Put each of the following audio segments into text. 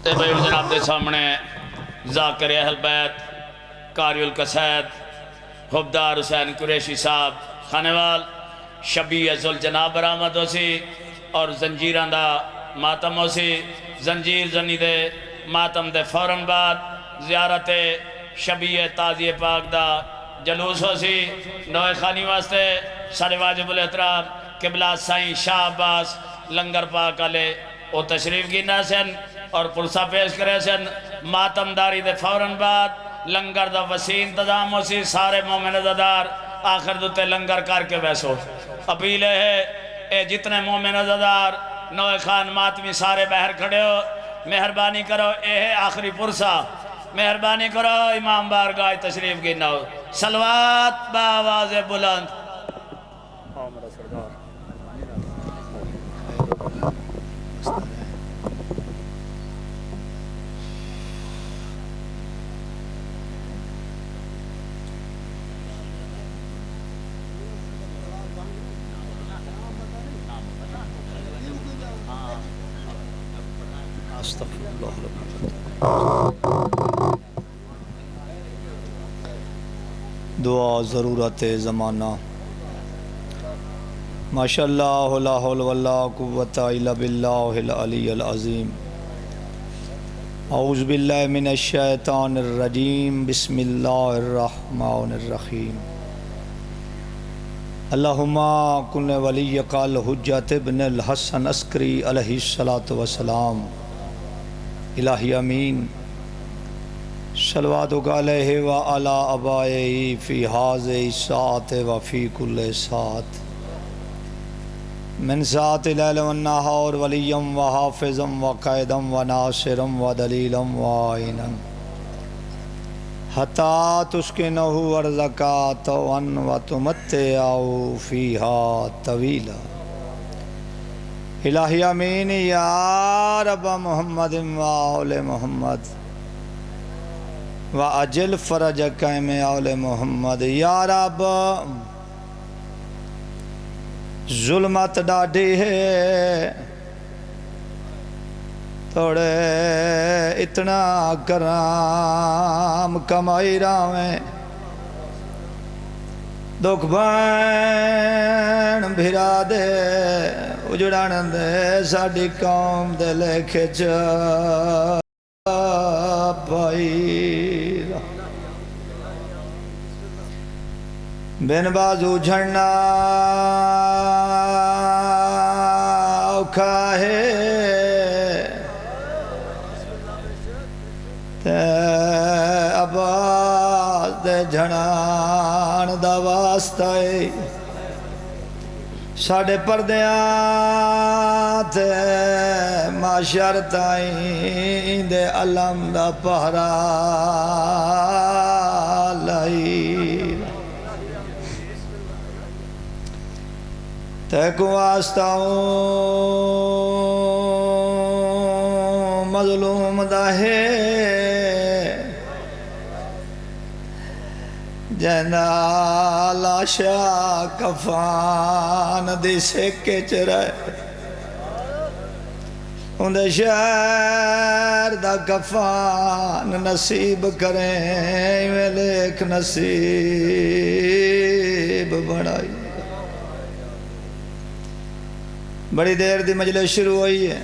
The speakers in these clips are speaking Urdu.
بھائی جناب دے سامنے ذاکر اہل بیت قاری القصائد حبدار حسین قریشی صاحب خانوال شبیہ ذوالجناب برآمد ہو سی اور زنجیران دا ماتم ہو سی زنجیر زنی دے ماتم دے فوراً بعد زیارت شبیہ تازی پاک دا جلوس ہو سی نوے خانی واسطے سارے واجب الاحترام قبلہ سائیں شاہ عباس لنگر پاک علیہ او تشریف گینا سن اور پرسہ پیش کرے سن ماتم داری دے فوراً بعد لنگر دا وسیع انتظام ہو سی سارے مومن عزادار آخر دوتے لنگر کر کے بیسو اپیل ہے اے جتنے مومن عزادار نوے خان ماتمی سارے بہر کھڑے ہو مہربانی کرو اے ہے آخری پرسہ مہربانی کرو امام بارگاہ تشریف گینا ہو صلوات باواز بلند دعا ضرورت زمانہ ماشاءاللہ لا حول ولا قوت الا باللہ العلی العظیم اعوذ باللہ من الشیطان الرجیم بسم اللہ الرحمن الرحیم اللہم کن ولیک الحجۃ ابن الحسن عسکری علیہ السلام الہی امین صلواتک علیہ وعلی آبائہ فی حاذہ الساعۃ وفی کل ساعۃ من ساعۃ اللیل والنہار ولیا وحافظا وقائدا وناصرا ودلیلا وعینا حتی تسکنہ ارضک طوعا وتمتعہ فیہا طویلا الہی امین یا رب محمد و آل محمد وَأَجِلْ فَرَجَكَ میں آل محمد یا رب ظلمت ڈاڑی ہے توڑے اتنا کرام کمائی راویں دکھ بین بھرا دے اجڑان دے ساڑی قوم دے لے کھچ پائی بین بازو جھڑنا اوکھا ہے تے عباس دے جھڑان دا واسطہ ہے ساڑھے پردیاں تے معاشر تائیں دے علم دا پہرا لائی تے کو واسطہ مظلوم دا ہے جنا لاشا کفان دی سکے چرائے اندھے شہر دا کفان نصیب کریں میں لیک نصیب بڑھائی بڑی دیر دی مجلس شروع ہوئی ہے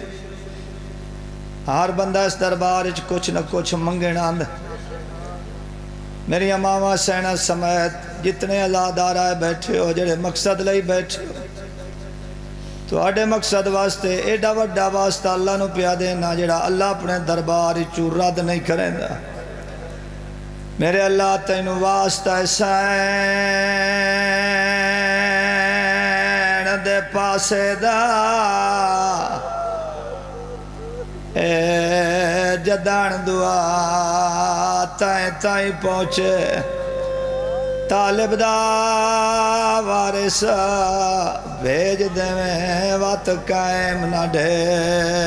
ہر بندہ اس دربار کچھ نہ کچھ منگن آند میری امامہ سینہ سمیت جتنے عزادار آئے بیٹھے ہو جڑے مقصد لئی بیٹھے ہو تو آڑے مقصد واسطے ایڈا وڈا واسطہ اللہ نو پیا دینا جڑا اللہ اپنے دربار چور رد نہیں کریں دا میرے اللہ تینو واسطہ سین دے پاسے دا اے جدان دعا تائیں تائیں پہنچے طالب دا وارث بھیج دے میں وات قائم نہ ڈھیر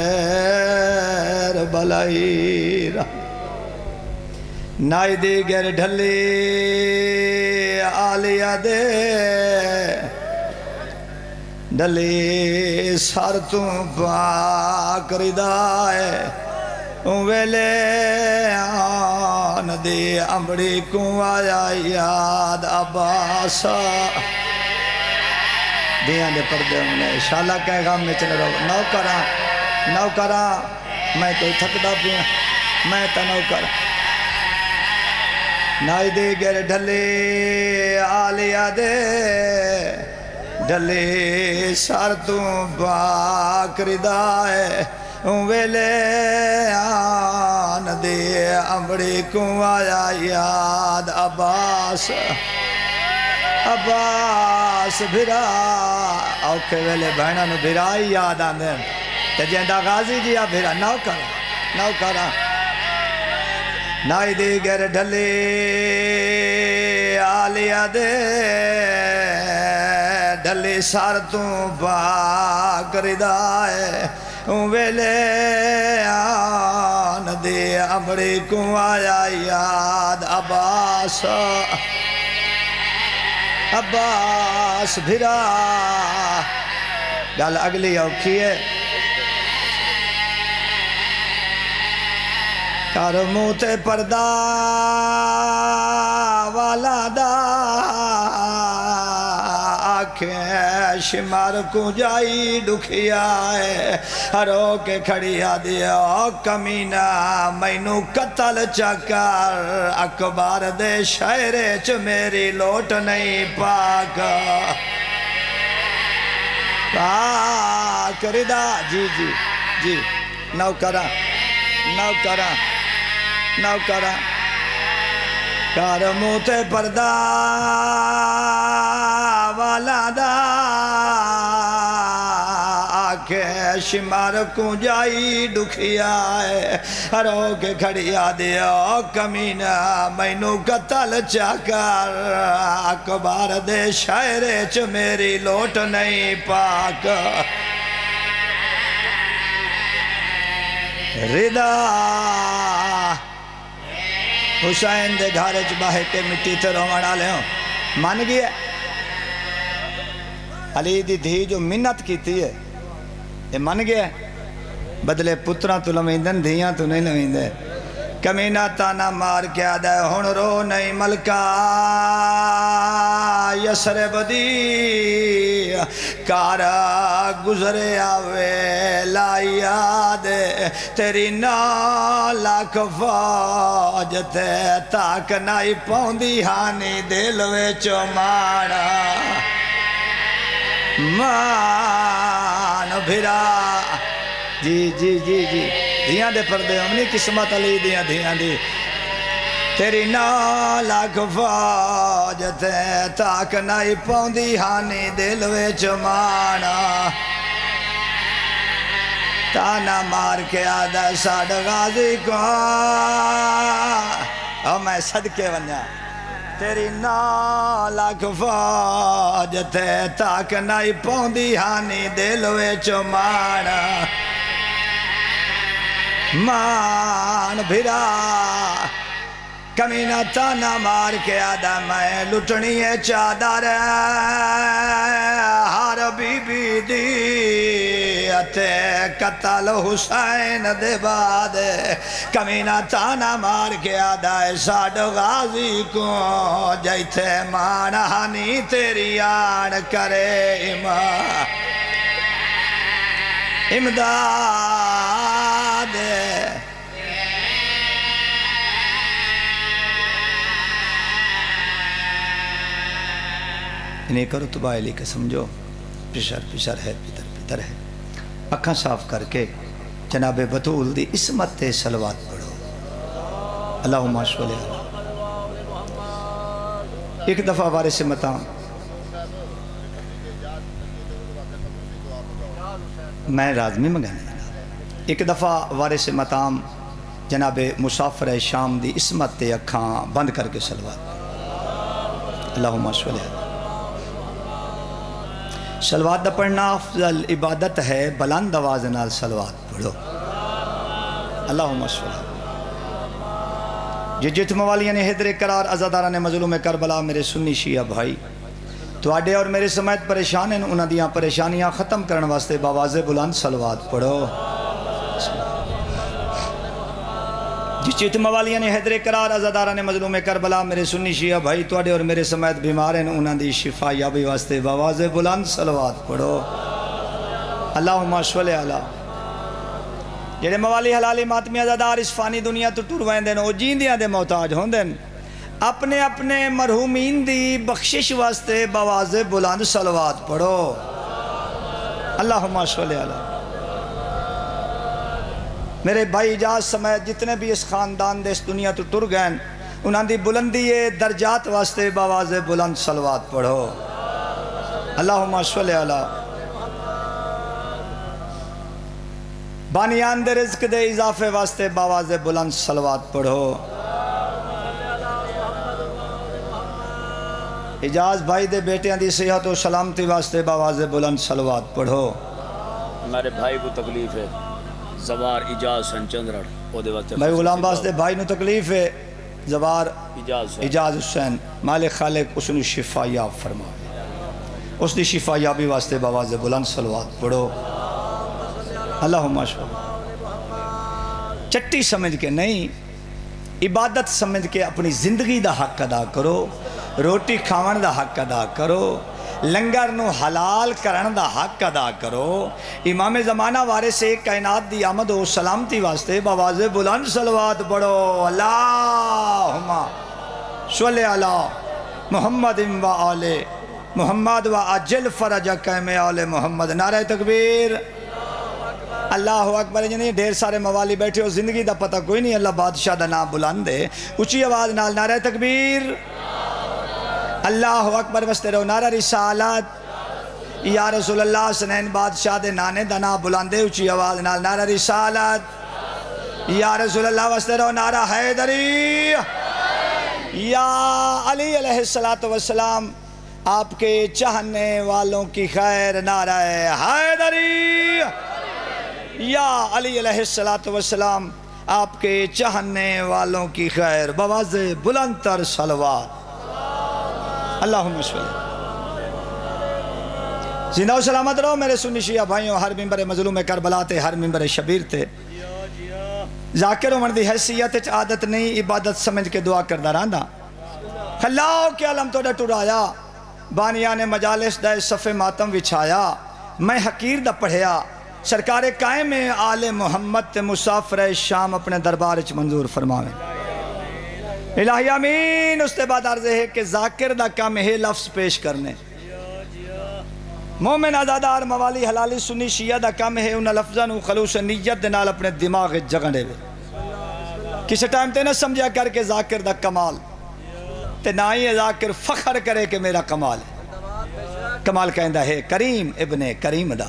بلائی نائی دیگر ڈھلی آلیہ دے ڈلی سر تو پاک ردائے ویلے آن دی امڑی کو آیا یاد عباس دیاں دے پردے ہونے شالہ کہے غم میں چلے رہو نوکرہ میں تو تھکدا پیا میں تا نوکرہ نائی دے گر ڈھلے آلیا دے ڈھلے سار تو باکری دائے ویلے آن دے امڑی کو آیا یاد عباس بھرا اوکھے ویلے بہنہ نو بھرا ہی یاد آن دے تے جیندہ غازی جی آپ بھرا نوکرہ نائی دی گر ڈھلے آلیا دے ڈھلے سار تو باکری دائے ویلے آن دے امڑی کو آیا یاد عباس بھرا گل اگلی اوکھی ہے کار منہ تے پردہ والا دا آنکھیں شمار کو جائی دکھیا ہے ہرو کے کھڑیا دیا کمینہ مینو قتل چکر اکبر دے شہرے چ میری لوٹ نہیں پاک ردا جی نوکرہ کار منہ تے پردہ والا دا آنکھیں شمار کو جائی دکھیا ہے ہرو کے کھڑیا دیا کمینہ مینو قتل چکر اکبر دے شہرے چ میری لوٹ نہیں پاک ردا حسین دے گھارے چ باہے کے مٹی تے رومڑا لے ہوں مان گیا علی دی دھی جو منت کی تھی ہے یہ من گیا بدلے پترہ تو لمیندن دھیاں تو نہیں لمیندے کمینہ تانا مار کے آدھا ہے ہن رو نہیں ملکہ یسرب دی کارا گزرے آوے لائی آدھے تیری 9 لاکھ فوج تے تاک نائی پوندی ہانی دلوے چو مارا مان بھرا جی دیاں دے پردے امنی قسمت علی دیاں دی تیری 9 لاکھ فوج تے تاک نائی پوندی ہانی دلوے چمانا تانا مار کے آدھا ساڑھ غازی کو او میں صدقے ونیا تیری 9 لاکھ فوج تے تاک نائی پوندی ہانی دلوے چمانا مان بھرا کمینہ تانا مار کے آدھا میں لٹنی ہے چادر ہار بی بی دی تے قتل حسین دے بعد کمینہ تانا مار کے آدھا ساڑھ غازی کو جیتے مانہانی تیری آن کرے امداد انہیں کرو تو بائی لی کے سمجھو پشر ہے پتر ہے اکھاں صاف کر کے جناب بطول دی اسمت تے صلوات پڑھو اللہم صلی اللہ علیہ ایک دفعہ وارث مطام میں رازمی منگانے ایک دفعہ وارث مطام جناب مسافر شام دی اسمت تے اکھاں بند کر کے صلوات اللہم صلی اللہ علیہ صلوات دا پڑھنا افضل عبادت ہے بلند آواز نال صلوات پڑھو اللہم صلی جت موالیاں نے حیدر قرار عزادارہ نے مظلوم کربلا میرے سنی شیعہ بھائی تو آڈے اور میرے سمیت پریشان ہیں انہاں دیاں پریشانیاں ختم کرنے واسطے باواز بلند صلوات پڑھو جس چیت موالیاں نے حیدر قرار ازادارہ نے مظلوم کربلا میرے سنی شیعہ بھائی توڑے اور میرے سمیت بیمار ہیں انہاں دی شفا یابی واسطے بآواز بلند صلوات پڑھو اللہم صلی علی جڑے موالی حلالی ماتمی ازادار اس فانی دنیا تو ٹور ویندے او جیندیاں دے محتاج ہوندے اپنے اپنے مرحومین دی بخشش واسطے بآواز بلند صلوات پڑھو اللہم صلی علی میرے بھائی اجاز سمیت جتنے بھی اس خاندان دے اس دنیا تو ٹر گئے انہاں دی بلندی درجات واسطے بآواز بلند صلوات پڑھو اللہم صلی علی بانیان دے رزق دے اضافے واسطے بآواز بلند صلوات پڑھو اجاز بھائی دے بیٹیاں دی صحت و سلامتی واسطے بآواز بلند صلوات پڑھو ہمارے بھائی کو تکلیف ہے زوار اجاز سن چندرڑ بھائی غلام باس دے بھائی نو تکلیف ہے زوار اجاز حسین مالک خالق اس نے شفا یاب فرمائے اس دی شفا یابی واسطے بآواز بلند صلوات پڑھو اللہم صلی چٹی سمجھ کے نہیں عبادت سمجھ کے اپنی زندگی دا حق ادا کرو روٹی کھاون دا حق ادا کرو لنگر نو حلال کرن دا حق ادا کرو امام زمانہ وارث کائنات دی آمد و سلامتی واسطے بآواز بلند صلوات پڑھو اللہم صلی علی محمد و آل محمد و عجل فرجک میں آل محمد نعرہ تکبیر اللہ اکبر جنہیں ڈھیر سارے موالی بیٹھے ہو زندگی دا پتہ کوئی نہیں اللہ بادشاہ دا نام بلند ہے اچھی آواز نال نعرہ تکبیر اللہ اکبر وستے رہو نعرہ رسالت یا رسول اللہ سنین بادشاہ دے نانے دا نام بلند ہے اچھی آواز نال نعرہ رسالت یا رسول اللہ وستے رہو نعرہ حیدری یا علی علیہ السلام آپ کے چاہنے والوں کی خیر نعرہ حیدری یا علی علیہ السلام آپ کے چاہنے والوں کی خیر بآواز بلند تر صلوات اللہم صلی زندہ و سلامت رہو میرے سنی شیعہ بھائیوں ہر ممبر مظلوم کربلا تے ہر ممبر شبیر تے ذاکر عمر دی حیثیت عادت نہیں عبادت سمجھ کے دعا کردہ راندہ خلاؤ کے علم تو ڈٹو رایا بانیان مجالس دے صف ماتم وچھایا میں حقیر دا پڑھیا سرکار قائم آل محمد تے مسافر شام اپنے دربار اچ منظور فرماویں الہی امین اس تے بعد عرض ہے کہ ذاکر دا کام ہے لفظ پیش کرنے مومن آزادار موالی حلالی سنی شیعہ دا کام ہے انہا لفظاں خلوص نیت دے نال اپنے دماغ جگڑے ہوئے کسی ٹائم تے نہ سمجھا کر کے ذاکر دا کمال تے نہ ہی ذاکر فخر کرے کہ میرا کمال ہے کمال کہندہ ہے کریم ابن کریم دا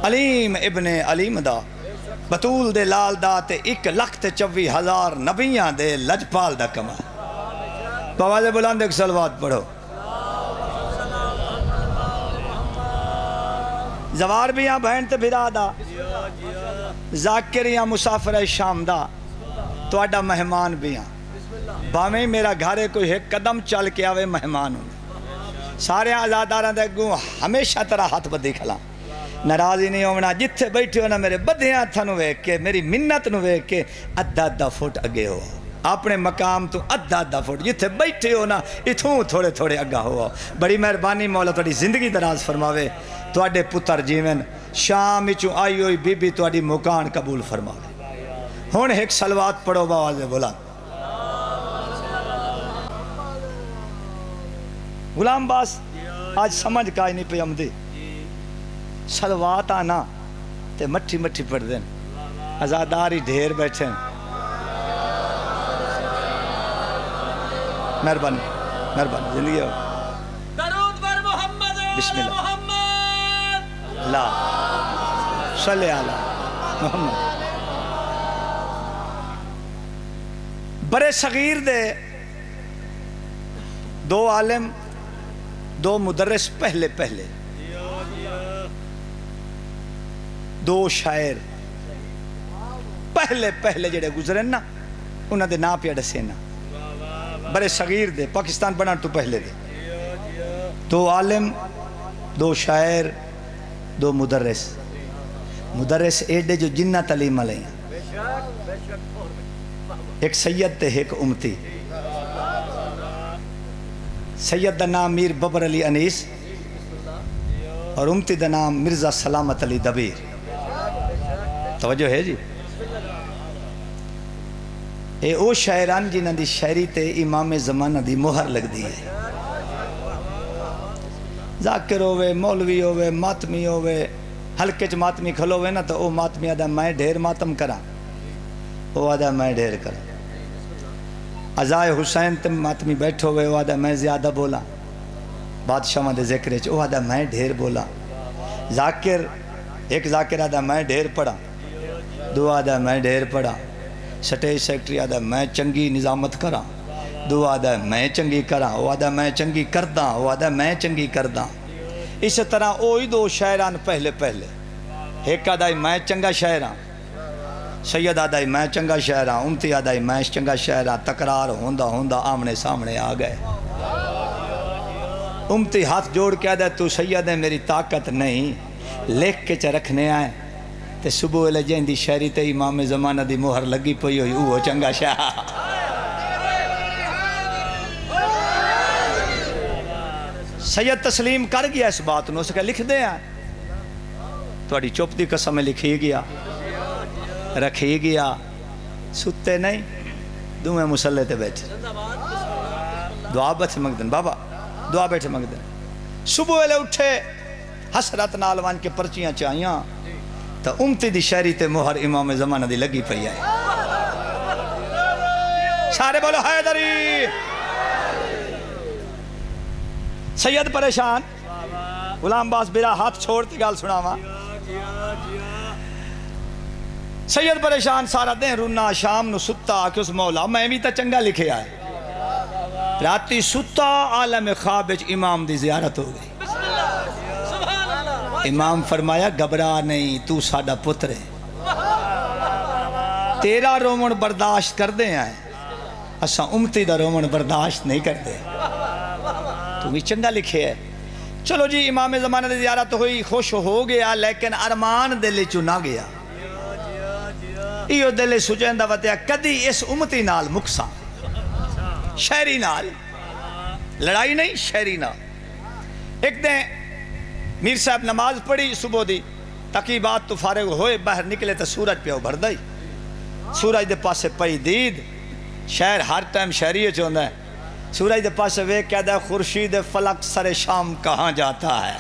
علیم ابن علیم دا بطول دے لال دا تے 1,24,000 نبیاں دے لجپال دا کمال بآواز بلند ایک صلوات پڑھو زوار بھی یہاں بہن تے بھرا دا ذاکر یہاں مسافر شام دا تو اڈا مہمان بھی یہاں باویں میرا گھارے کوئی ایک قدم چل کے آوے مہمان ہوں سارے آزاداراں دے گوں ہمیشہ ترہ ہاتھ بدی کھلا ناراضی نہیں ہونا جتھے بیٹھے ہونا میرے بدھے ہاتھاں نو ویکھ کے میری منت نو ویکھ کے ادھا فٹ اگے ہو اپنے مقام تو ادھا فٹ جتھے بیٹھے ہونا اتھوں تھوڑے تھوڑے اگا ہوا بڑی مہربانی مولا تھوڑی زندگی دراز فرماوے تواڈے پتر جیون شام وچوں آئی ہوئی بی بی تواڈی مکان قبول فرماوے ہن ایک صلوات پڑھو بآواز بلند غلام باس آج سمجھ کائی نہیں پہ آمدی صلوات آنا تے مٹھی مٹھی پڑھ دیں ازاداری ڈھیر بیٹھیں مہربانی مہربانی زندگی ہو درود بر محمد بسم اللہ محمد اللہ صلی علی محمد برے صغیر دے دو عالم دو مدرس پہلے دو شاعر پہلے جڑے گزرے نا انہاں دے نا پیا دسے نا برے صغیر دے پاکستان بنان تو پہلے دے دو عالم دو شاعر دو مدرس ایڈے جو جنہ تعلیم لیں ایک سید تے ایک امتی. سید دا نام میر ببر علی انیس اور امتی دا نام مرزا سلامت علی دبیر. توجہ ہے جی. اے او شاعران جنہاں دی شاعری تے امام زمانہ دی مہر لگ دی ہے. ذاکر ہوئے، مولوی ہوئے، ماتمی ہوئے، ہلکے چ ماتمی کھلو ہوئے نا تو او ماتمی آدھا میں ڈھیر ماتم کراں، او آدھا میں ڈھیر کراں. عزائے حسین تے ماتمی بیٹھو ہوئے، او آدھا میں زیادہ بولا بادشاہ دے ذکر چ، او آدھا میں ڈھیر بولا. ذاکر ایک ذاکر آدھا میں ڈھیر پڑھا، دو آدھا میں ڈھیر پڑھا. سٹیج سیکٹری آدھا میں چنگی نظامت کراں، دو آدھا میں چنگی کراں، او آدھا میں چنگی کرداں، او آدھا میں چنگی کرداں. اس طرح اوہی دو شاعران پہلے ایک آدھا میں چنگا شاعراں، سید آدھا میں چنگا شاعراں، امتی آدھا میں چنگا شاعراں. تکرار ہوندہ آمنے سامنے آ گئے. امتی ہاتھ جوڑ کے آدھا تو سید ہے میری طاقت نہیں، لکھ کے چ رکھنے آئے تے صبح ویلے جہندی شاعری تے امام زمانہ دی مہر لگی پئی ہوئی وہ چنگا شاعر. سید تسلیم کر گیا اس بات نو، سکے لکھ دے ہیں تھوڑی چپ دی قسم لکھی گیا رکھی گیا. ستے نہیں دویں مسلح تے بیٹھے دعا بیٹھے مگدن، بابا دعا بیٹھے مگدن. صبح ویلے اٹھے حسرت نال وان کے پرچیاں چاہیاں تو امتی دی شاعری تے مہر امام زمانہ دی لگی پئی ہے. سارے بولو حیدری. سید پریشان، غلام باس برا ہاتھ چھوڑتی گال سناوا. سید پریشان سارا دن رونا، شام نو ستا کہ اس مولا میں بھی تا چنگا لکھے آئے. راتی ستا عالم خواب وچ امام دی زیارت ہو گئی. امام فرمایا گھبرا نہیں، تو ساڈا پتر ہے، تیرا رومن برداشت کر دے آئے، اساں امتی دا رومن برداشت نہیں کر دے. تو بھی چنگا لکھے ہے. چلو جی امام زمانہ دی زیارت ہوئی، خوش ہو گیا، لیکن ارمان دل چ نہ گیا. ایو دل سجندہ وتیا کدی اس امتی نال مکساں، شہری نال لڑائی نہیں، شہری نال. ایک دن میر صاحب نماز پڑھی صبح دی، تقیبات تو فارغ ہوئے، باہر نکلے تو سورج پہ ابھر دئی. سورج دے پاسے پئی دید، شہر ہر ٹائم شہری چاہتا ہے. سورج دے پاسے ویک کہتا ہے خورشید فلک سر شام کہاں جاتا ہے.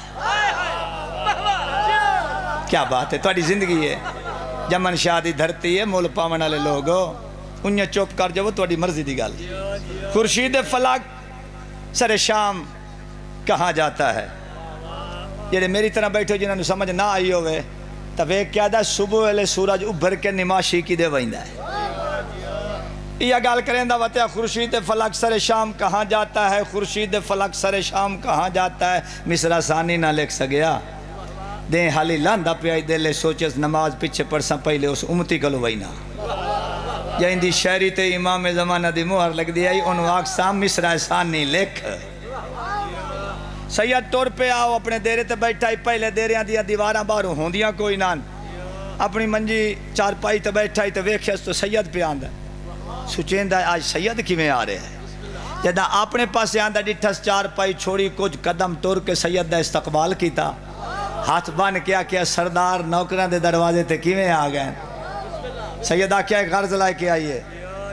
کیا بات ہے، تھوڑی زندگی ہے، جمن شادی دھرتی ہے، مول پاون والے لوگو انہیں چپ کر جو تھوڑی مرضی دی گل. خورشید فلک سر شام کہاں جاتا ہے. جڑے میری طرح بیٹھو جنہوں نے سمجھ نہ آئی ہوئے تو ویک کہتا ہے صبح ویلے سورج ابھر کے نماشی کی دے ویندا ہے. یہ گال کریں دا وطیا خورشید فلک سر شام کہاں جاتا ہے، خورشید فلک سر شام کہاں جاتا ہے. مصرع ثانی نہ لکھ سگیا، دیں حالی لاندہ پیائی دلے سوچس نماز پیچھے پڑساں پہلے اس امتی کلو وینا. جہندی شہری تے امام زمانہ دی مہر لگ دی آئی انہوں آکسام مصرع ثانی لکھ. سید ٹور پہ آؤ اپنے دیرے تے بیٹھا ہی، پہلے دیریاں دیا دیواراں باہروں ہوندیاں کوئی نان. اپنی منجی چار پائی تے بیٹھا ہی تے ویکھیس تو سید پہ آندہ. سوچیں دا آج سید کی میں آ رہے ہیں. جدہ اپنے پاس آندہ ڈٹھس چار پائی چھوڑی کچھ قدم ٹور کے سید دا استقبال کیتا. ہاتھ بان کیا سردار نوکران دے دروازے تے کی میں آ گئے. سید آکیا ایک غرض لائے کے آئیے.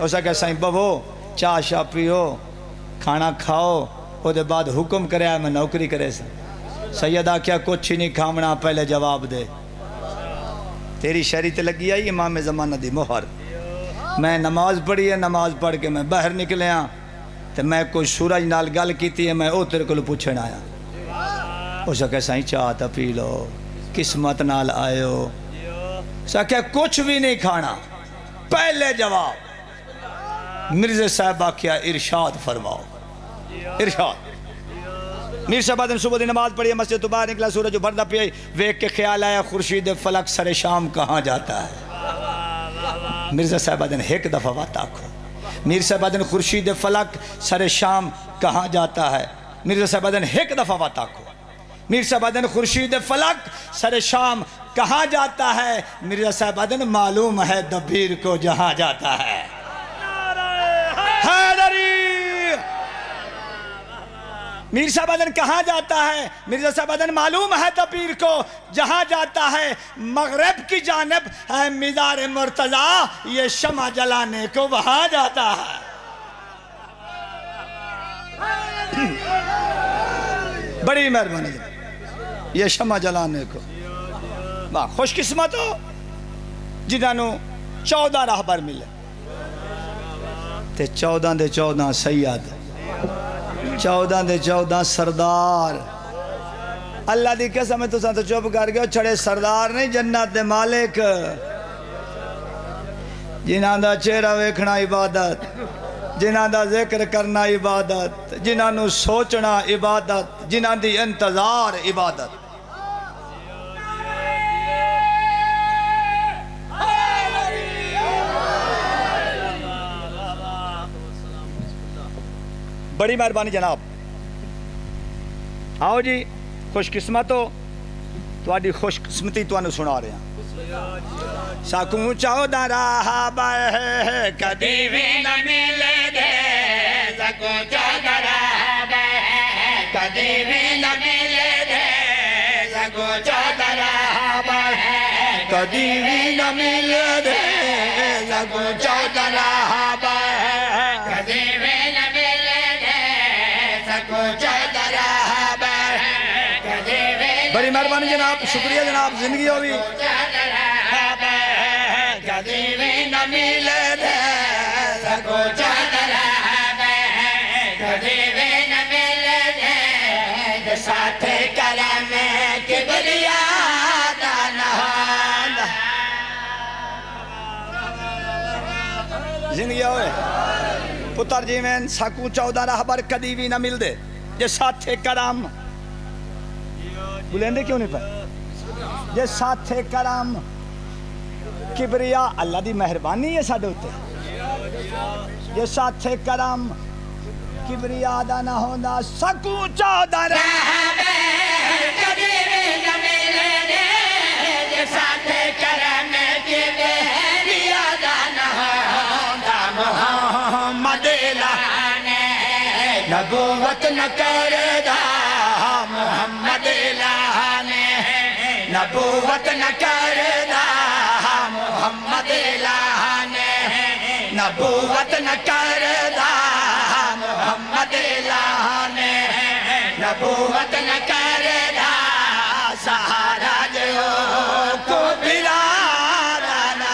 اسا کہ سائیں ببو چاہ شاہ پیو کھانا کھاؤ، وہ دے بعد حکم کرے آئے میں نوکری کرے سا. سید آکیا کچھ ہی نہیں کھامنا، پہلے جواب دے. تیری شہری تے لگی آئی امام زمانہ دی مہر. میں نماز پڑھی ہے، نماز پڑھ کے میں باہر نکلے ہاں تو میں کوئی سورج نال گل کیتی ہے، میں او تیرے کو پوچھن آیا. اسا کہ سائیں چاہ تا پی لو، قسمت نال آئے ہو. اسا کہ کچھ بھی نہیں کھانا، پہلے جواب. مرزا صاحب آکیا ارشاد فرماؤ. ارشاد. میر صاحب آدم صبح دی نماز پڑھی ہے، مسجد تو باہر نکلا، سورج بھردہ پی، ویک کے خیال آیا خورشید فلک سر شام کہاں جاتا ہے. مرزا صاحب آدن ایک دفعہ بات آکھو. میر صاحب آدن خورشید فلک سر شام کہاں جاتا ہے. مرزا صاحب آدن ایک دفعہ بات آکھو. میر صاحب آدن خورشید فلک سر شام کہاں جاتا ہے. مرزا صاحب آدن معلوم ہے دبیر کو جہاں جاتا ہے. میر صاحب ادن کہاں جاتا ہے؟ مرزا صاحب ادن معلوم ہے تو پیر کو جہاں جاتا ہے مغرب کی جانب ہے مزار مرتضی، یہ شمع جلانے کو وہاں جاتا ہے۔ بڑی مہربانی یہ شمع جلانے کو، خوش قسمت ہو جنہوں 14 راہبر ملے تے 14 دے 14 سید، 14 دے 14 سردار۔ اللہ دی قسم ہے تساں تو چپ کر گئے، چھڑے سردار نہیں، جنت دے مالک جنہاں دا چہرہ ویکھنا عبادت، جنہاں دا ذکر کرنا عبادت، جنہاں نو سوچنا عبادت، جنہاں دی انتظار عبادت۔ بڑی مہربانی جناب، آؤ جی خوش قسمت ہو، تھوڑی خوش قسمتی تمہیں سنا رہے ہیں۔ سکوں 14 راہبر کدی بھی نہ ملے دے، سکوں 14 راہبر کدی بھی نہ ملے دے، سکوں 14 راہبر کدی بھی نہ ملے دے، سکوں 14 راہبر کدی بھی نہ ملے دے، سکوں 14 راہبر کدی بھی۔ بڑی مہربانی جناب، شکریہ جناب، زندگی ہوگی۔ کدی بھی نہ ملے دے، سکوں 14 راہبر کدی بھی نہ ملے دے، ساتھ کرم کبریا دا نہال۔ زندگی ہوئے پتر جی میں سکوں 14 راہبر کدی بھی نہ مل دے، جے ساتھ کرم بلندے کیوں نہیں پہ، جے ساتھ کرم کبریا اللہ دی مہربانی ہے ساڈے اوتے، جے ساتھ کرم کبریا دا نہ ہوندا، سکوں 14 راہبر کدی بھی نہ ملے دے، جے ساتھ کرم کبریا دا نہ ہوندا، محمد اعلان نبوت نہ کردا، محمد اعلان نبوت نہ کردا، محمد اعلان نبوت نہ کردا، محمد اعلان نبوت نہ کردا، سہارا جو کو بلادا نہ۔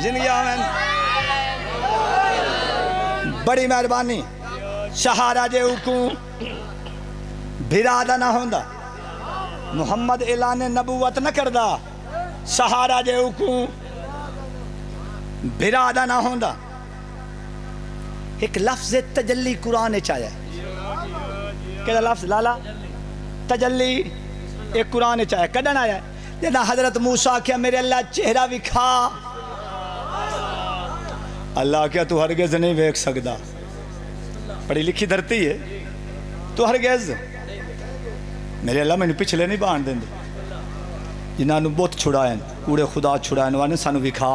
زندگی آمین، بڑی مہربانی، سہارا جو کو بلادا نہ ہوندا، محمد اعلان نبوت نہ کردا، سہارا جے کو بھرادا نہ ہوندا۔ ایک لفظ تجلی قرآن چاہیا ہے، کہا لفظ لالا تجلی ایک قرآن چاہیا ہے، کدن آیا ہے جنا حضرت موسیٰ کیا میرے اللہ چہرہ وکھا، اللہ کیا تو ہرگز نہیں ویکھ سکدا، پڑھی لکھی دھرتی ہے، تو ہرگز میرے اللہ میں پچھلے نہیں بان دیں دے، جنہاں نو بت چھڑائیں، کوڑے خدا چھڑائیں، وانے سانو وکھا،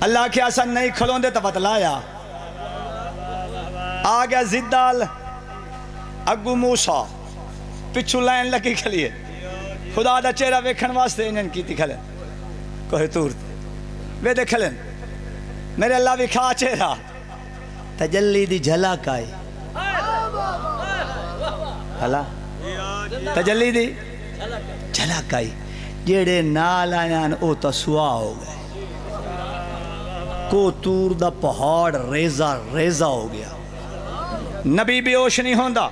اللہ کے آسان نہیں کھلوں دے تو بتلایا، آگیا زدال اگو موسیٰ پچھو لائن لگی کھلیے، خدا دا چہرہ ویکھن واسطے انجن کی تھی کھلیں، کوئی تور تے وے دے کھلیں، میرے اللہ وکھا چہرہ، تجلی دی جھلک آئی، ہلا تجلی دی جھلک آئی، جیڑے نال آیاں او تا سوا ہو گئے، کو تور دا پہاڑ ریزہ ریزہ ہو گیا، نبی بھی ہوش نہیں ہوندا،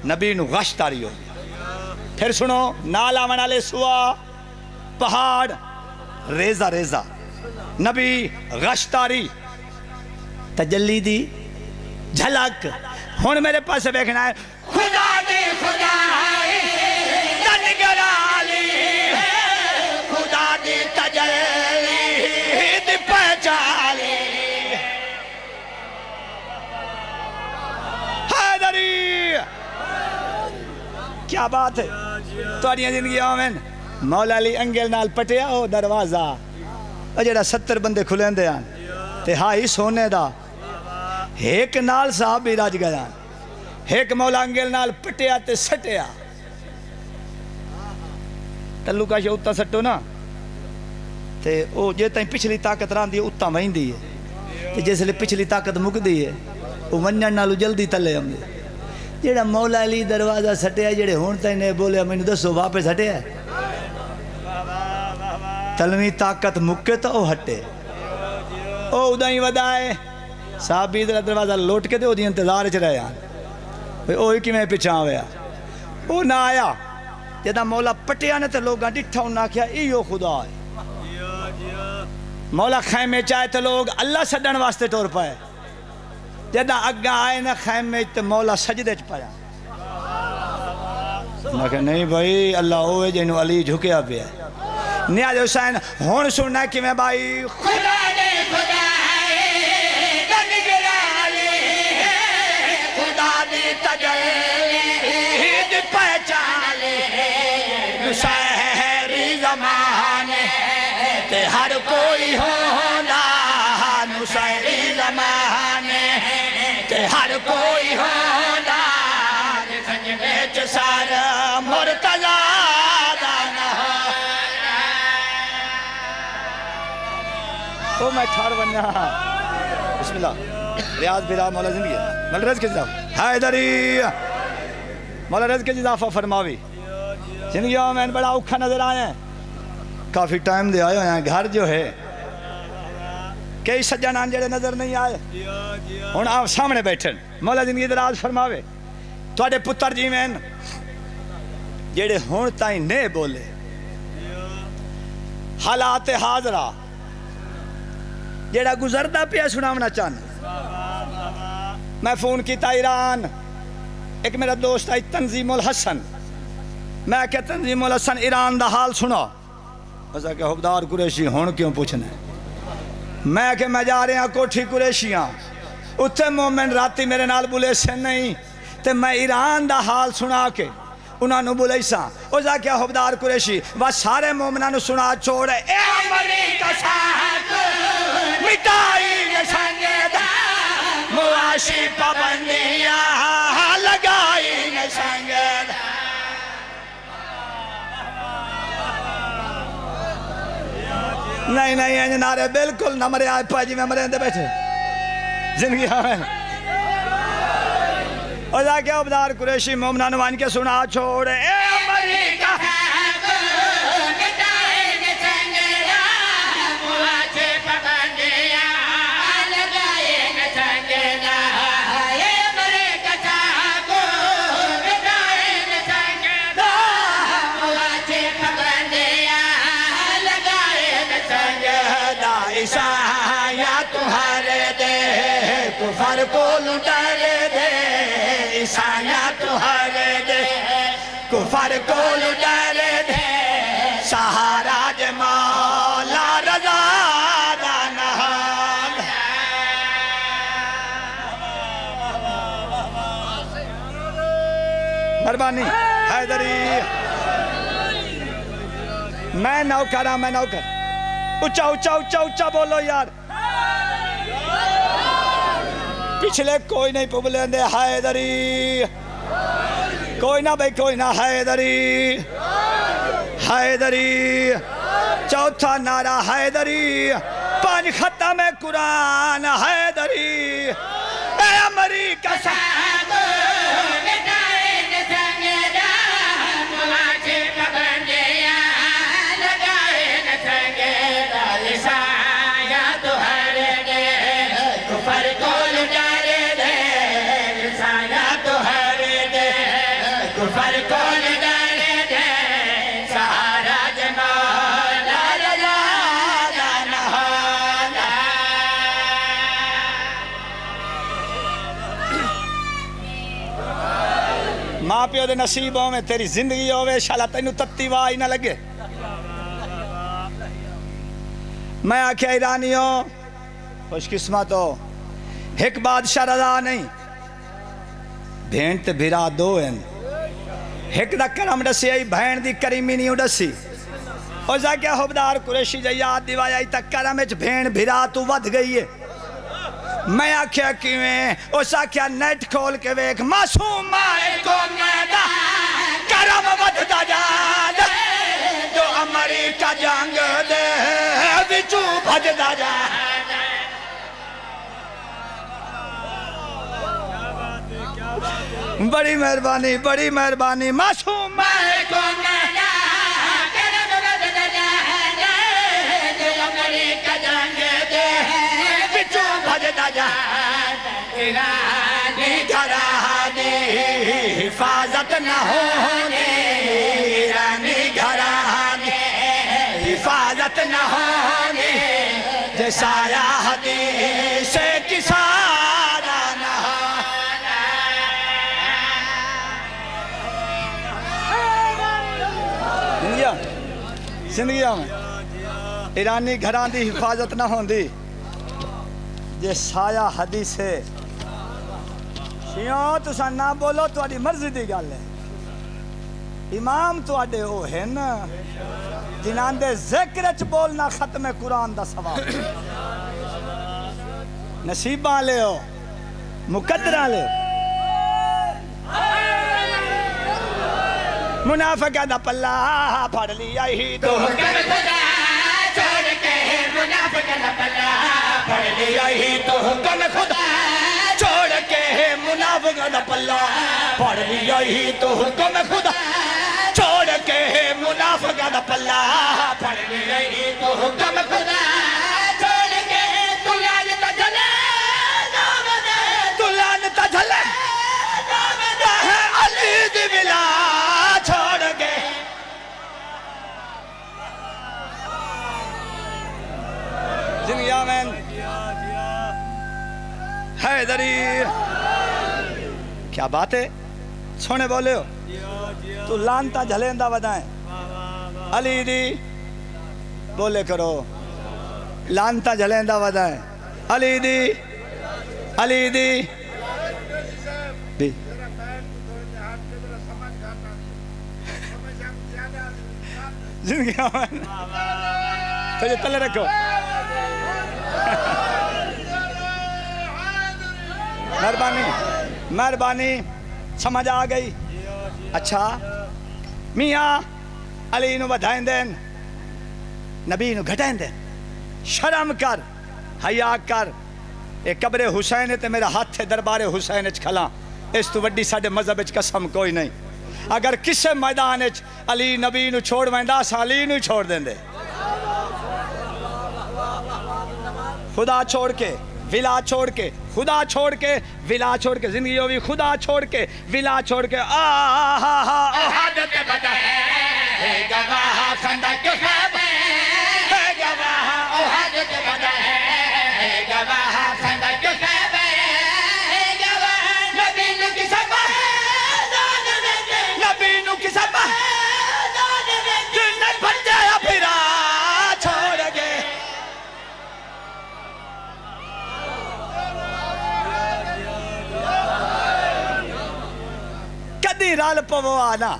نبی نو غش تاری ہو گیا، پھر سنو نال آون والے سوا پہاڑ ریزہ ریزہ، نبی غش تاری، تجلی دی جھلک، ہن میرے پاس دیکھنا ہے، خدا دی خدا تنگرالی، خدا دی تجلی دی پہچالی، حیدری کیا بات ہے، تواڈیاں زندگیاں میں مولا علی انگل نال پٹیا ہو دروازہ، اور جڑا 70 بندے کھلیں دے آن، تے ہائی سونے دا ایک نال صاحب بھی رج گیا ایک مولا انگل نال پٹیا تے سٹیا تلو کا شوتا سٹو نا تے او جے تائیں پچھلی طاقت راندی ہے اتاں وہندی ہے تے جس لئے پچھلی طاقت مکدی ہے وہ ونجن نالو جلدی تلے آمدے جیڑا مولا علی دروازہ سٹیا جیڑے ہون تائیں نے بولے میں دسو واپس ہٹیا ہے تلوی طاقت مکے تو او ہٹے او ادائیں ودائے صاحب بھی دروازہ لوٹ کے دے او دی انتظار چ رہے ہیں اوہی کی میں پچھاں ہویا او نہ آیا جدہ مولا پٹیا نے تے لوگاں ڈٹھا انہاں کیا ایو خدا ہے مولا خیمے چاہے تے لوگ اللہ سڈن واسطے ٹور پائے جدہ اگاں آئے نا خیمے تے مولا سجدے چ پایا میں کہا نہیں بھائی اللہ ہوئے جنہوں علی جھکیا پہ ہے نیاز حسین ہون سننا کہ میں بھائی خدا نے خدا ہے دنگرالی ہے خدا نے تجلید پہچانے نسہری زمانے تے ہر کوئی ہونا نسہری زمانے تے ہر کوئی ہونا سجدے چ سارا مرتضی تو میں ٹھار بنیا بسم اللہ ریاض برا مولا زندگی ہے مولا رزق جزا حیدری مولا رزق جزا فرماوی زندگیوں میں بڑا اوکھا نظر آئے ہیں کافی ٹائم دے آئے ہیں گھر جو ہے کئی سجن آنجڑے نظر نہیں آئے ہون آپ سامنے بیٹھن مولا زندگی دراز فرماوے تو آڑے پتر جی میں جیڑے ہون تائیں نے بولے حالات حاضرہ جیڑا گزردہ پیا سنامنا چاہنا میں فون کیتا ایران ایک میرا دوست آئی تنظیم الحسن میں کہ تنظیم الحسن ایران دا حال سنا ایسا کہ حبدار قریشی ہون کیوں پوچھنا میں کہ میں جا رہے ہیں کوٹھی قریشیاں اتھے مومن راتی میرے نال بولے سے نہیں تے میں ایران دا حال سنا کے انہاں نو بولے سا او جا کیا حبدار قریشی بس سارے مومنہ نو سنا چھوڑے اے امریکہ ساتھ مٹائی نشانگے دا معاشی پابندیاں لگائی نشانگے دا نہیں نہیں یہ نعرے بالکل نہ مرے آئے پاجی میں مرے اندے بیٹھے زندگی ہمیں اور جا کے عبدار قریشی مومنہ نوان کے سنا چھوڑے اے امریکہ کفر کو لٹار دے عیسائیاں تمہارے دے کفر کو لٹار دے سہارا جے مولا رضا دا نام مربانی حیدری میں نوکر ہاں میں نوکر اچھا اچھا اچھا اچھا بولو یار پچھلے کوئی نہیں پبلے اندے حیدری کوئی نہ بھئی کوئی نہ حیدری حیدری چوتھا نعرہ حیدری پانچ ختم قرآن حیدری اے امریکہ صاحب ماں پیو دے نصیبوں میں تیری زندگی ہوئے شالا تینو تتی وائی نہ لگے میں آکھیا ایرانیوں خوش قسمت ہو ایک بادشاہ رضا نہیں بھین تے بھیرا دو ہیں ایک دا کرم ڈسی آئی بھین دی کریمی نہیں ڈسی اور جا کیا حبدار قریشی جا یاد دیوائی آئی تا کرم اچ بھین بھیرا تو ود گئی ہے میں آکھیا کیویں اس آکھیا نیٹ کھول کے ویکھ معصوم مائے کو میدا کرم ودھدا جان جو امریکہ جنگ دے وچوں بھجدا جان بڑی مہربانی معصوم مائے کو میدا کرم ودھدا جان جو امریکہ جنگ دے وچوں بھجدا جان ایرانی گھراں دی حفاظت نہ ہونی ایرانی گھراں دی حفاظت نہ ہونی جے سایہ حدیث کسانا نہ زندگیاں میں ایرانی گھراں دی حفاظت نہ ہوندی جے سایہ حدیث ہے شیعوں تساں نہ بولو تہاڈی مرضی دی گل ہے امام تہاڈے او ہے نا جنہاں دے ذکر وچ بولنا ختم قرآن دا ثواب نصیباں والے ہو مقدراں والے منافقہ دا پلہ پھڑ لیا ہی تو حکم خدا چھوڑ کے منافقہ دا پلہ پھڑ لیا ہی تو حکم خدا چھوڑ کے منافقہ دا پلہ پھڑ لیا ہی تو حکم خدا چھوڑ کے منافقہ دا پلہ پھڑ لیا ہی تو حکم خدا چھوڑ کے تلان تا جھلے تلان تا جھلے علی دی بلا چھوڑ کے زندگی آمین حیدری کیا بات ہے سونے بولے ہو تو لانتا جھلیندہ ودائیں علی دی بولے کرو لانتا جھلیندہ ودائیں علی دی بھی زندگی آمین تو یہ تلے رکھو مہربانی سمجھ آ گئی اچھا میاں علی نو بدھائیں دین نبی نو گھٹائیں دین شرم کر حیا کر ایک قبر حسین تے میرا ہاتھ دربار حسین اچ کھلا اس تو وڈی ساڈے مذہب اچ قسم کوئی نہیں اگر کسے میدان اچ علی نبی نو چھوڑ ویندا سا علی نو چھوڑ دیندے خدا چھوڑ کے ولا چھوڑ کے خدا چھوڑ کے ولا چھوڑ کے زندگی ہوئی خدا چھوڑ کے ولا چھوڑ کے احد تے بدا ہے گواہ خندق خیبر ہے گواہ احد تے بدا ہے گواہ خندق خیبر ہے گواہ نبی نو کی سبا نبی نو کی سبا جنت بن جایا پھرا چھوڑ کے کدی رال پو آنا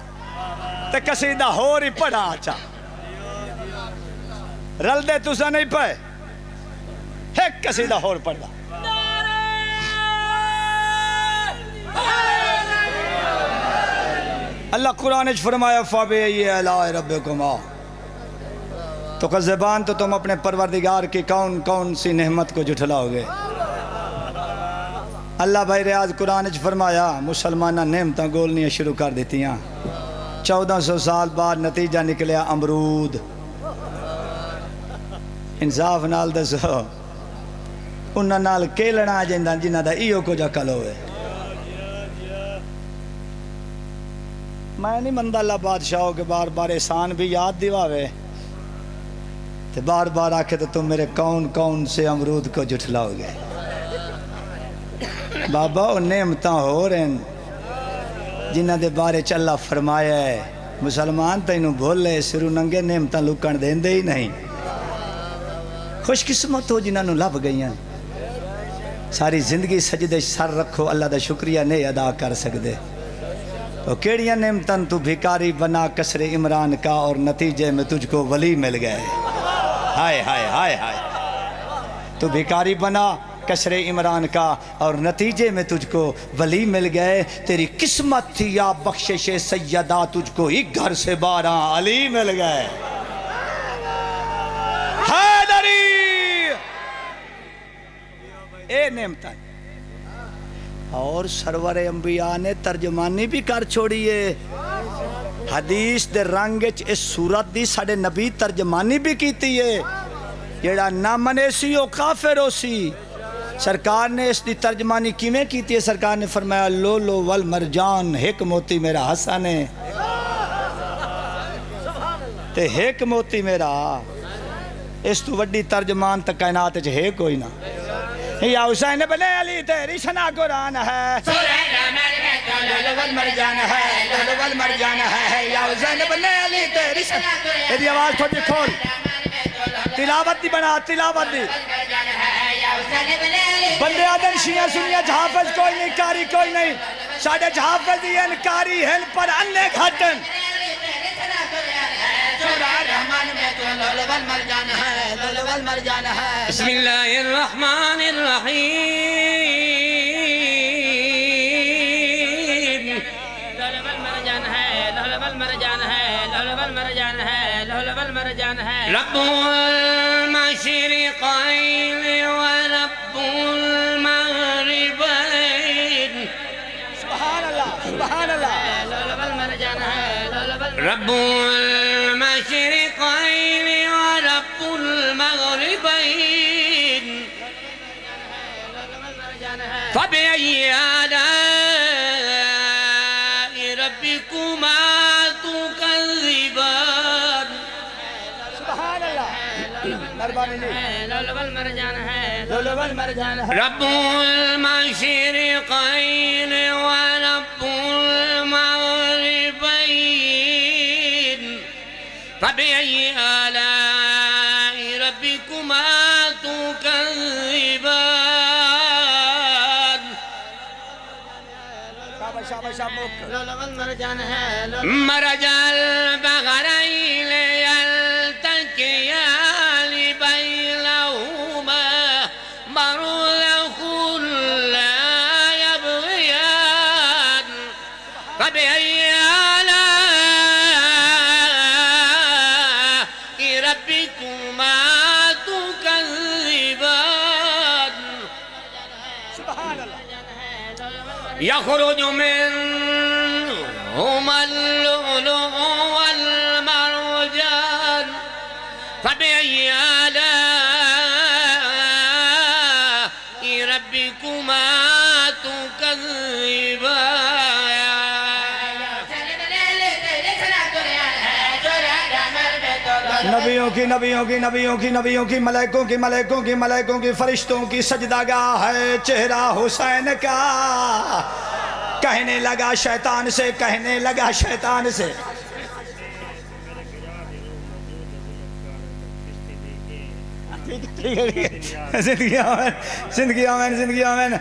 تے قصیدہ ہو رہی پڑھا آچا رل دے تُسا نہیں پائے ایک قصیدہ ہو رہی پڑھا اللہ قرآن اچھ فرمایا فَبِأَيِّ آلَاءِ رَبِّكُمَا تو کہ زبان تو تم اپنے پروردگار کی کون سی نعمت کو جھٹلاؤ گے اللہ بھائی ریاض قرآن اچھ فرمایا مسلمانہ نعمتاں گولنیاں شروع کر دیتی ہیں 1400 سال بعد نتیجہ نکلیا امرود انصاف نال دسو انہاں نال کیلنا جینداں جنہاں دا ایو کو جا کل ہوئے میں نہیں مندہ اللہ بادشاہوں کے بار بار احسان بھی یاد دیواوے تے بار بار آکھے تو تم میرے کون سے امرود کو جھٹلاؤ گے بابا وہ نعمتاں ہو رہے ہیں جنہ دے بارے چ اللہ فرمایا ہے مسلمان تینوں بھولے سرو ننگے نعمتاں لکن دیندے ہی نہیں خوش قسمت ہو جنہاں نو لب گئیاں ساری زندگی سجدے سر رکھو اللہ دا شکریہ نہیں ادا کر سکدے وہ کیڑیاں نعمتاں تو بھکاری بنا کسر عمران کا اور نتیجے میں تجھ کو ولی مل گئے ہائے ہائے ہائے ہائے تو بھکاری بنا کسر عمران کا، اور نتیجے میں تجھ کو ولی مل گئے. تیری قسمت تھی یا بخشش سیدہ، تجھ کو ایک گھر سے 12 علی مل گئے. حیدری اے نعمت ہے. اور سرور انبیاء نے ترجمانی بھی کر چھوڑیے. حدیث دے رنگ اس صورت دی ساڑے نبی ترجمانی بھی کیتی ہے. جیڑا نہ منے سی او کافر ہو سی. سرکار نے اس دی ترجمانی کیویں کیتی ہے؟ سرکار نے فرمایا لولو والمرجان ایک موتی میرا حسن ہے تے ایک موتی میرا. اس تو وڈی ترجمان تک کائنات وچ ہے کوئی نہ. یا حسین بن علی تیری شنا قرآن ہے، لولو والمرجان ہے، لولو والمرجان ہے. یا حسین بن علی تیری شنا. میری آواز تھوڑی کھول، تلاوت دی بنا، تلاوت دی. بندے آدن شیعہ سنیا جھافظ کوئی نہیں، کاری کوئی نہیں. ساڑھے جھافظ ہی ہیں، کاری ہیں، پر اننے گھٹن. بسم اللہ الرحمن الرحیم. لولو والمرجان ہے، لولو والمرجان ہے، لولو والمرجان ہے، لولو والمرجان ہے. رب المشرقین ورب المغربین. سبحان اللہ، سبحان اللہ. لولو والمرجان ہے، لولو والمرجان. رب المشرقین ورب المغربین. فبأي آلاء ربكما تكذبان. سبحان اللہ. مربانی جی. لولو والمرجان ہے، لولو والمرجان ہے. رب المشرقين ورب المغربين. فبأي آلاء ربكما تكذبان. شاباش شاباش. لولو والمرجان ہے. مرج البحرين يلتقيان بينهما برزخ لا يبغيان. فبأي آلاء ربكما تكذبان. سبحان اللہ. يخرج منهما اللؤلؤ والمرجان. فبأي آلاء ربكما تكذبان. نبیوں کی نبیوں کی نبیوں کی نبیوں کی ملائکوں کی ملائکوں کی ملائکوں کی فرشتوں کی سجدہ گاہ ہے چہرہ حسین کا. کہنے لگا شیطان سے، کہنے لگا شیطان سے. زندگی آمین، زندگی آمین، زندگی آمین.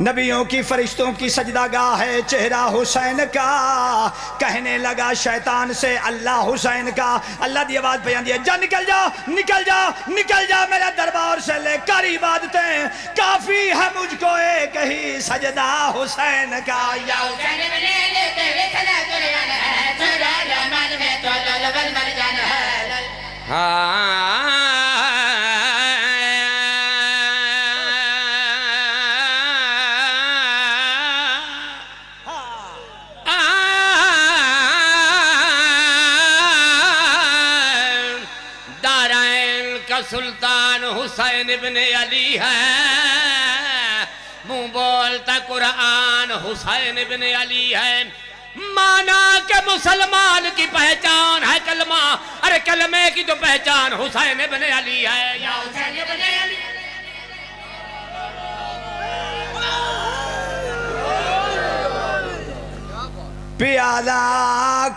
نبیوں کی فرشتوں کی سجدہ گاہ ہے چہرہ حسین کا. کہنے لگا شیطان سے اللہ حسین کا. اللہ دی آواز بیان دیا، جا نکل جا، نکل جا، نکل جا میرے دربار سے لے کر عبادتیں. کافی ہے مجھ کو ایک ہی سجدہ حسین کا. یا حسین سلطان حسین ابن علی ہے. منہ بولتا قرآن حسین ابن علی ہے. مانا کہ مسلمان کی پہچان ہے کلمہ، ارے کلمے کی تو پہچان حسین ابن علی ہے. یا حسین ابن علی. پیالہ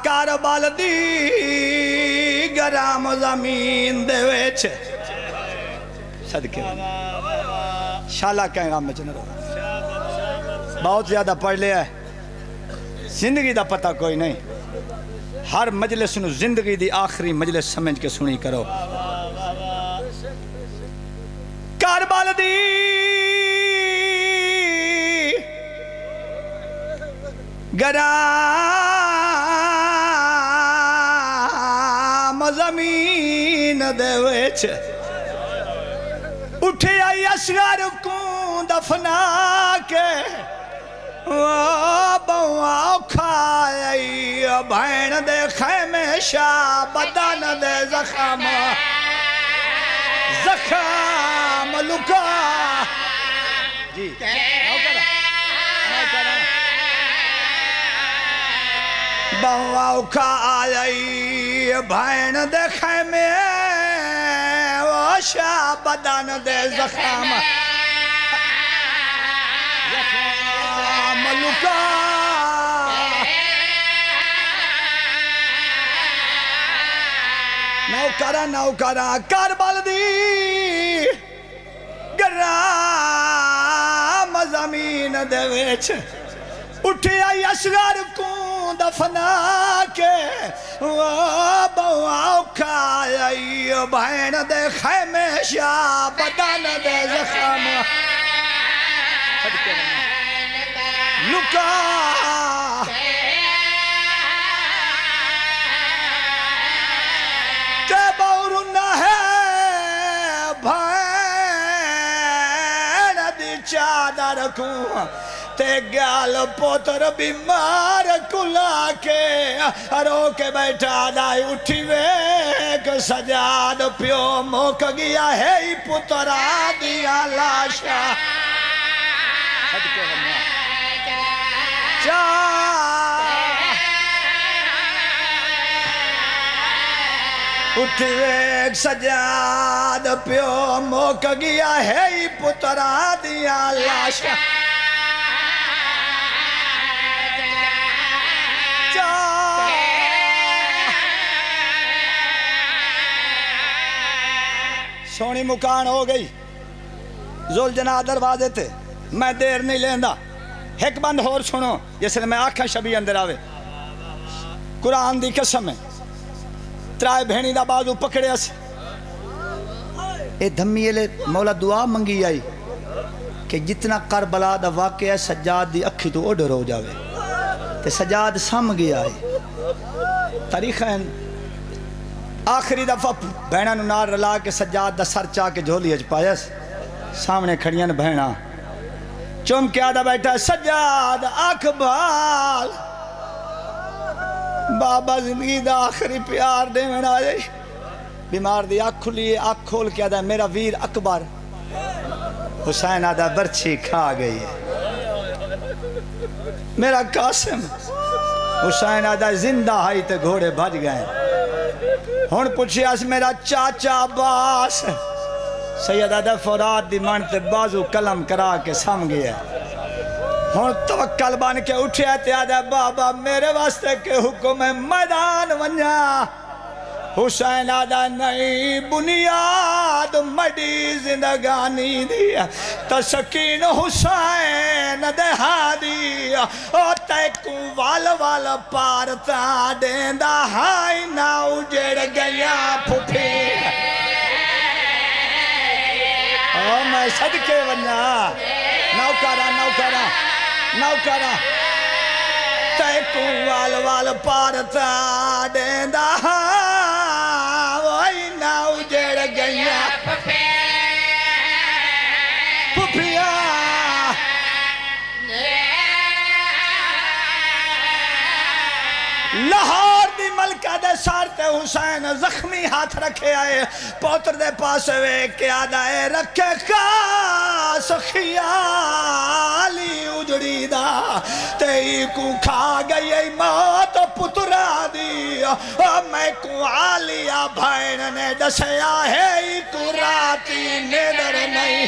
کربل دی گرام زمین دے ویچ صدقے شالہ کہیں گا مجھے نہ رہا. بہت زیادہ پڑھ لیا ہے، زندگی دا پتہ کوئی نہیں. ہر مجلس نو زندگی دی آخری مجلس سمجھ کے سنی کرو. کربل دی گرام زمین دے وچ اٹھے آئی اصغر کو دفنا کے بہواں کھائی بھین دے خیمے شاہ بدن دے زخم لکا جی بہواں کھائی بھین دے خیمے شاہ بدن دے زخم لکا نوکرہ کربل دی گرام زمین دے وچ اٹھے آئی اصغر کو دفنا کے بہواں کھائی بھین دے خیمے شاہ بدن دے زخم لکا تے بورنا ہے بھین دی چادر کو تے گال پوتر بیمار کلا کے رو کے بیٹھا دائی اٹھی ویک سجاد پیو موک گیا ہے ہی پترا دیا لاشا اٹھی ویک سجاد پیو موک گیا ہے ہی پترا دیا لاشا سونی مکان ہو گئی ذوالجناح دروازے تھے میں دیر نہیں لیندہ ایک بند ہور سنو جس نے میں آنکھیں شبی اندر آوے قرآن دی قسم ہے ترائے بھینی دا بازو پکڑے اس اے دھمیے لے مولا دعا منگی آئی کہ جتنا کربلا دا واقعہ ہے سجاد دی اکھی تو اوڈر ہو جاوے تے سجاد سم گیا آئی تاریخ ہے آخری دفعہ بہنہ نار رلا کے سجاد دا سر چاہ کے جھولی اج پایس سامنے کھڑیاں بہنہ چوم کے آدھا بیٹھا سجاد اقبال بابا زندگی دا آخری پیار دے میں آ جائی بیمار دی آنکھ کھلی آنکھ کھول کے آدھا میرا ویر اکبر حسین آدھا برچھی کھا گئی ہے میرا قاسم حسین آدھا زندہ آئی تے گھوڑے بھج گئے ہون پوچھی اس میرا چاچا عباس سید آدھا فرات دی من تے بازو کلم کرا کے سم گیا ہون توکل بان کے اٹھے تے آدھا بابا میرے واسطے کے حکم میدان ونیا حسین آدھا نہیں بنیاد مڈی زندگانی دیا تسکین حسین دہا دیا او تیکو وال وال پارتا دیندہ ہائی نا اجڑ گیا پھوپھی او میں صدقے ونیا نوکرہ تیکو وال وال پارتا دیندہ ہائی نا اجڑ گیا پھوپھیا لاہور دی ملکہ دے سارتے حسین زخمی ہاتھ رکھے آئے پوتر دے پاس وے کے آدھائے رکھے خاص خیالی اجڑی دا تئی کو کھا گئی موت پترا دی میں کو آلیا بھائن نے دسیا ہے کو راتی نیدر نہیں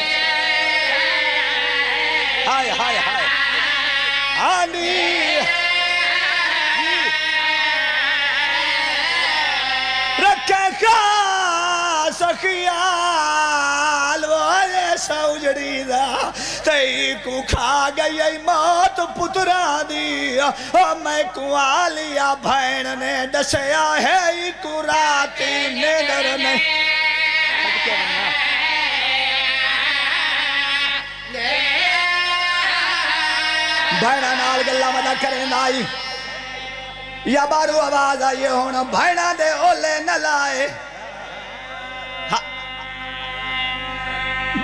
ہائے ہائے ہائے آنی رکھے خاص خیال والے سوجڑی دا تئی کو کھا گئی موت پترا دی میں کو آلیا بھین نے دسیا ہے کو راتی نیدر نہیں بھیڑا نال گلا ودا کریں آئی یا بارو آواز آئی ہونا بھائنا دے اولے نہ لائے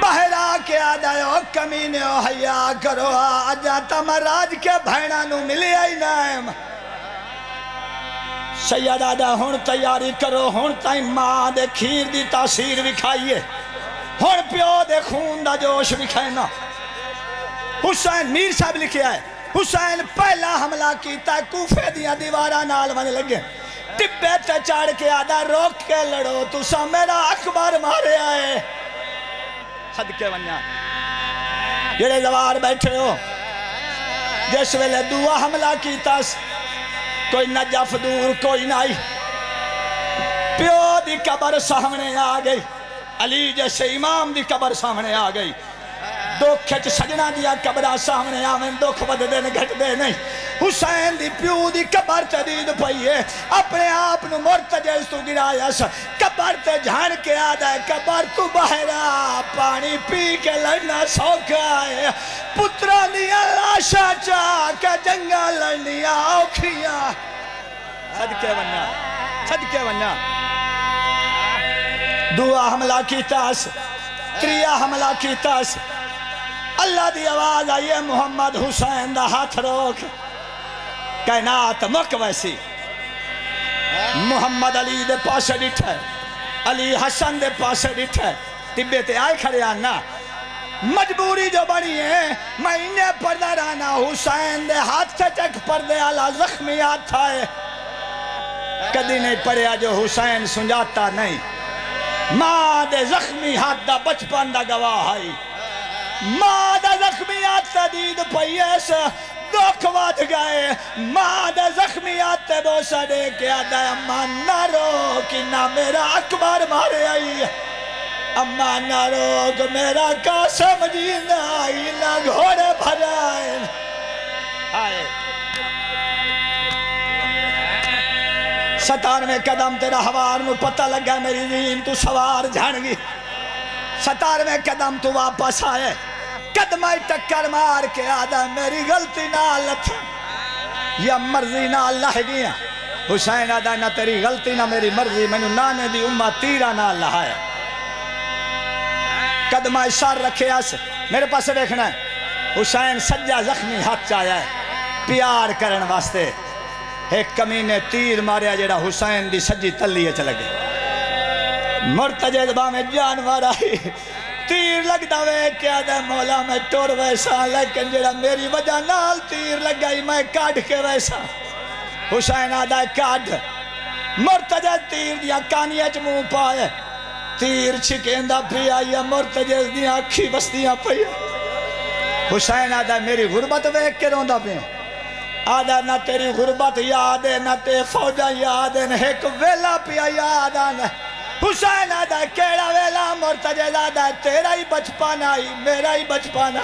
بہرا کے آدھائے او کمینے او حیا کرو آجا تمراج کے بھائنا نو ملی آئی نائم سید آدھا ہون تیاری کرو ہون تائیں ماں دے کھیر دی تاثیر بکھائیے ہون پیو دے خون دا جوش بکھائینا حسین میر صاحب لکھیا ہے حسین پہلا حملہ کیتا ہے کوفے دیا دیوارہ نال بنے لگے ٹبے تے چاڑ کے آدھا روک کے لڑو تو سا میرا اکبر مارے آئے صدقے ونیا جڑے زوار بیٹھے ہو جس ویلے دعا حملہ کیتا کوئی نجف دور کوئی نائی پیو دی قبر سامنے آ گئی علی جیسے امام دی قبر سامنے آ گئی دکھ چ سجنا دیا قبرہ سامنے آویں دکھ ود دن گھٹ دے نہیں حسین دی پیو دی قبر تے دید پئیے اپنے آپ نو مرتجز تو گرایا سا قبر تے جھان کے آدھا ہے قبر تو بہرا پانی پی کے لڑنا سوکھا ہے پترہ دیا لاشا چاہ کے جنگا لڑنیا اوکھیاں صدقے ونیا صدقے ونیا دعا حملہ کی تاس تریہ حملہ کی تاس اللہ دی آواز آئیے محمد حسین دا ہاتھ روک کائنات مک ویسی محمد علی دے پاسے ڈٹھا ہے علی حسن دے پاسے ڈٹھا ہے طبے تے آئے کھڑے آنا مجبوری جو بڑی ہے میں انہیں پردہ رہنا حسین دے ہاتھ سے چک پردے آلہ زخمی ہاتھ آئے کدی نہیں پڑیا جو حسین سنجاتا نہیں ماں دے زخمی ہاتھ دا بچپن دا گواہ آئی ماں دا زخمی ہاتھ دید پئیس دکھ واد گئے ماں دا زخمی ہاتھ بوسا دے کے آدھا اماں نہ روک نہ میرا اکبر مارے آئی اماں نہ روک میرا قاسم جینا آئی نہ گھوڑے بھرائے آئے 97 قدم تیرا ہوار نو پتہ لگا میری زین تو سوار جھان گی 97 قدم تو واپس آئے قدمائی ٹکر مار کے آدھا میری غلطی نہ لتھ یا مرضی نہ اللہ گیا حسین آدھا نہ تیری غلطی نہ میری مرضی میں نانے دی امہ تیرہ نہ اللہ ہے قدمائی سار رکھے آسے میرے پاس دیکھنا ہے حسین سجا زخمی ہاتھ چاہیا ہے پیار کرن واسطے ایک کمینے تیر ماریا جیڑا حسین دی سجی تلیے چلے گئے مرتجد با میں جانوار آئی تیر لگ دوے کیا دے مولا میں ٹور ویسا لیکن جیڑا میری وجہ نال تیر لگ گئی میں کاٹ کے ویسا حسین آدھا کاٹ مرتجد تیر دیا کانیہ چمو پائے تیر چھکیندہ پیا یا مرتجد دیا اکھی بستیاں پیا حسین آدھا میری غربت ویک کے روندہ پیا آدھا نہ تیری غربت یاد ہے نہ تے فوجہ یاد ہے نہ ایک ویلا پیا یاد آنا حسین آدھا کیڑا ویلا مرتجد آدھا تیرا ہی بچپن آئی میرا ہی بچپن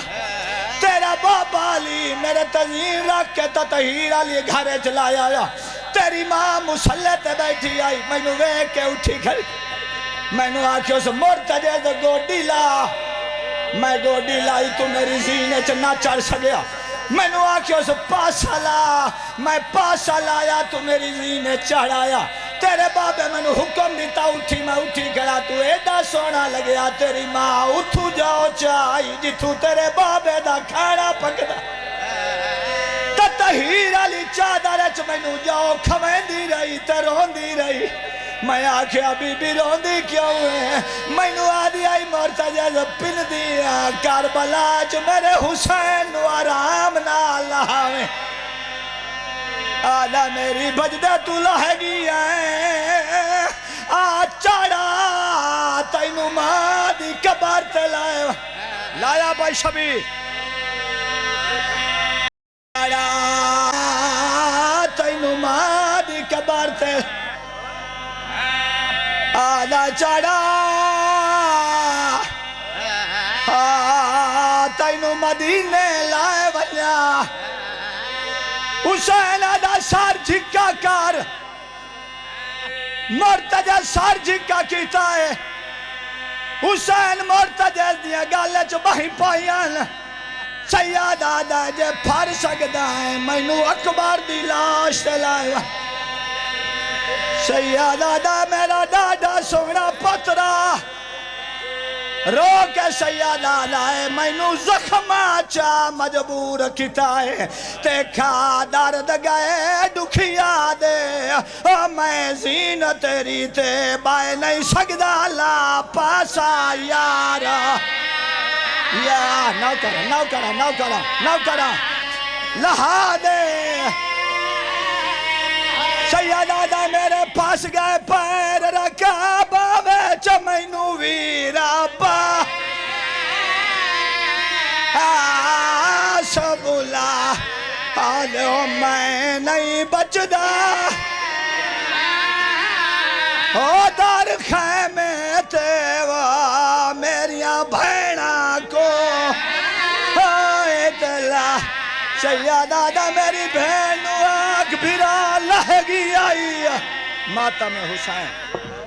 تیرا بابا علی میرے تزین رکھ کے تطہیر علی گھرے چلایا آیا تیری ماں مسلح تے بیٹھی آئی میں نو ویک کے اٹھی کھڑی میں نو آکھیں اس مرتجد گوڑی لا میں گوڑی لائی تو میری زینے چنا چڑھ سگیا میں نو آکھیں اس پاسا لا میں پاسا لایا تو میری زینے چڑھ آیا تیرے بابے میں نو حکم دیتا اٹھی میں اٹھی کھڑا تو ایڈا سونا لگیا تیری ماں اٹھو جاؤ چاہی جتھو تیرے بابے دا کھانا پکدا تطہیر علی چادر اچ میں نو جاؤ کھویں دی رہی ترون دی رہی میں آکھیا بی بی رون دی کیوں ہے میں نو آدھی آئی مرتجد پن دیا کربلا چ میرے حسین نو آرام نہ لہاویں آدھا میری بجدہ تو لہ گیا ہے آ چاڑا تینو ماں دی کبار تے لائے لایا بھائی شبی چاڑا تینو ماں دی کبار تے آدھا چاڑا تینو مدینے لائے ونیا حسین آدھا سار جھکا کار مرتجد سار جھکا کیتا ہے حسین مرتجد دیا گالے چو بہی پائیان سیدہ دا جے پھر سکدا ہے مینو اکبر دی لاش تے لائے سیدہ دا میرا ڈاڈا سونا پترا رو کے سیدہ لائے مینو زخمہ چا مجبور کیتا ہے تے کھا درد گئے دکھیا دے میں زین تیری تے بائے نہیں سکدا لا پاسا یارا یا نو کرا لہا دے سیدہ دا میرے پاس گئے پیر رکھا باوے چمینو ویرا با سبولا آلو میں نہیں بچدا او دار خیمے تیوا میریاں بھیڑا کو اطلاع سیدہ دا میری بہنو آگ بھرا لہگی آئی ماتم حسین